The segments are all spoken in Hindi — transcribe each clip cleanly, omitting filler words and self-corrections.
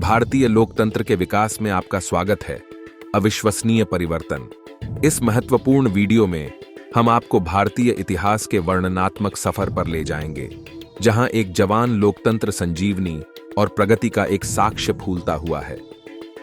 भारतीय लोकतंत्र के विकास में आपका स्वागत है। अविश्वसनीय परिवर्तन। इस महत्वपूर्ण वीडियो में हम आपको भारतीय इतिहास के वर्णनात्मक सफर पर ले जाएंगे, जहां एक जवान लोकतंत्र संजीवनी और प्रगति का एक साक्ष्य फूलता हुआ है।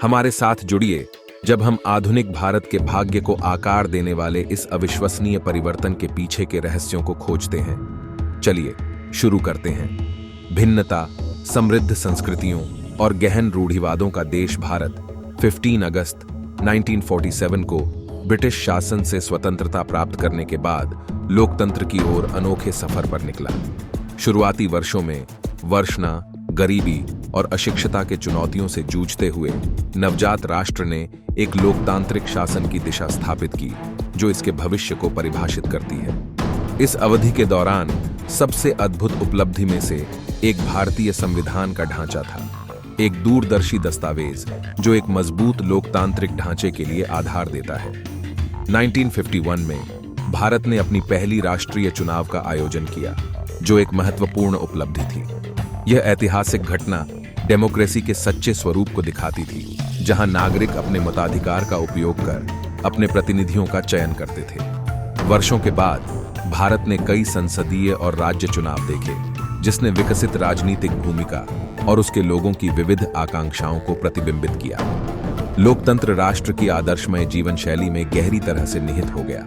हमारे साथ जुड़िए जब हम आधुनिक भारत के भाग्य को आकार देने वाले इस अविश्वसनीय परिवर्तन के पीछे के रहस्यों को खोजते हैं। चलिए शुरू करते हैं। भिन्नता, समृद्ध संस्कृतियों और गहन रूढ़िवादों का देश भारत 15 अगस्त 1947 को ब्रिटिश शासन से स्वतंत्रता प्राप्त करने के बाद लोकतंत्र की ओर अनोखे सफर पर निकला। शुरुआती वर्षों में वर्षना, गरीबी और अशिक्षितता के चुनौतियों से जूझते हुए नवजात राष्ट्र ने एक लोकतांत्रिक शासन की दिशा स्थापित की, जो इसके भविष्य को परिभाषित करती है। इस अवधि के दौरान सबसे अद्भुत उपलब्धि में से एक भारतीय संविधान का ढांचा था, एक दूरदर्शी दस्तावेज जो एक मजबूत लोकतांत्रिक ढांचे के लिए आधार देता है। 1951 में भारत ने अपनी पहली राष्ट्रीय चुनाव का आयोजन किया, जो एक महत्वपूर्ण उपलब्धि थी। यह ऐतिहासिक घटना डेमोक्रेसी के सच्चे स्वरूप को दिखाती थी, जहां नागरिक अपने मताधिकार का उपयोग कर अपने प्रतिनिधियों का चयन करते थे। वर्षों के बाद भारत ने कई संसदीय और राज्य चुनाव देखे, जिसने विकसित राजनीतिक भूमिका और उसके लोगों की विविध आकांक्षाओं को प्रतिबिंबित किया। लोकतंत्र राष्ट्र की आदर्शमय जीवन शैली में गहरी तरह से निहित हो गया।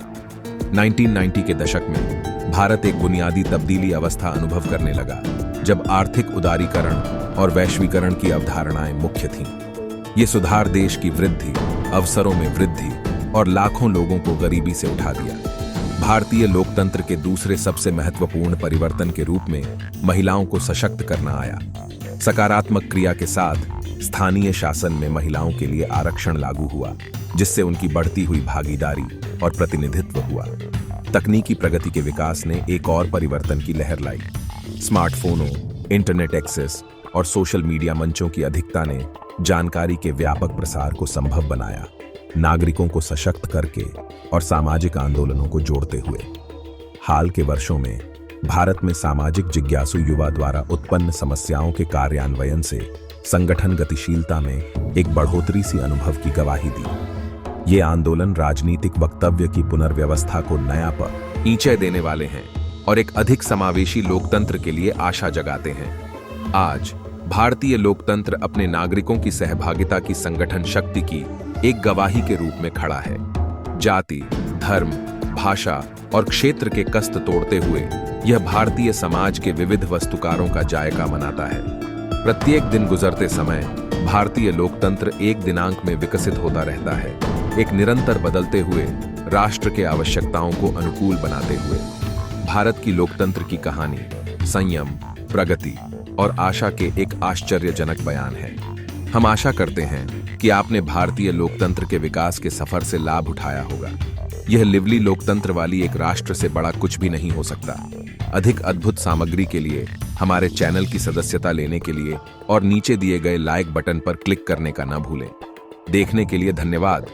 1990 के दशक में भारत एक बुनियादी तब्दीली अवस्था अनुभव करने लगा, जब आर्थिक उदारीकरण और वैश्वीकरण की अवधारणाएं मुख्य थीं। ये सुधार देश की वृद्धि, अवसरों में वृद्धि और लाखों लोगों को गरीबी से उठा दिया। भारतीय लोकतंत्र के दूसरे सबसे महत्वपूर्ण परिवर्तन के रूप में महिलाओं को सशक्त करना आया। सकारात्मक क्रिया के साथ स्थानीय शासन में महिलाओं के लिए आरक्षण लागू हुआ, जिससे उनकी बढ़ती हुई भागीदारी और प्रतिनिधित्व हुआ। तकनीकी प्रगति के विकास ने एक और परिवर्तन की लहर लाई। स्मार्टफोनों, इंटरनेट एक्सेस और सोशल मीडिया मंचों की अधिकता ने जानकारी के व्यापक प्रसार को संभव बनाया, नागरिकों को सशक्त करके और सामाजिक आंदोलनों को जोड़ते हुए। हाल के वर्षों में भारत में सामाजिक जिज्ञासु युवा द्वारा उत्पन्न समस्याओं के कार्यान्वयन से संगठन गतिशीलता में एक बढ़ोतरी सी अनुभव की गवाही दी। ये आंदोलन राजनीतिक वक्तव्य की पुनर्व्यवस्था को नया पर ऊंचाई देने वाले हैं और एक अधिक समावेशी लोकतंत्र के लिए आशा जगाते हैं। आज भारतीय लोकतंत्र अपने नागरिकों की सहभागिता की संगठन शक्ति की एक गवाही के रूप में खड़ा है। जाति, धर्म, भाषा और क्षेत्र के कष्ट तोड़ते हुए यह भारतीय समाज के विविध वस्तुकारों का जायका मनाता है। प्रत्येक दिन गुजरते समय भारतीय लोकतंत्र एक दिनांक में विकसित होता रहता है, एक निरंतर बदलते हुए राष्ट्र के आवश्यकताओं को अनुकूल बनाते हुए। भारत की लोकतंत्र की कहानी संयम, प्रगति और आशा के एक आश्चर्यजनक बयान है। हम आशा करते हैं कि आपने भारतीय लोकतंत्र के विकास के सफर से लाभ उठाया होगा। यह लिवली लोकतंत्र वाली एक राष्ट्र से बड़ा कुछ भी नहीं हो सकता। अधिक अद्भुत सामग्री के लिए हमारे चैनल की सदस्यता लेने के लिए और नीचे दिए गए लाइक बटन पर क्लिक करने का न भूलें। देखने के लिए धन्यवाद।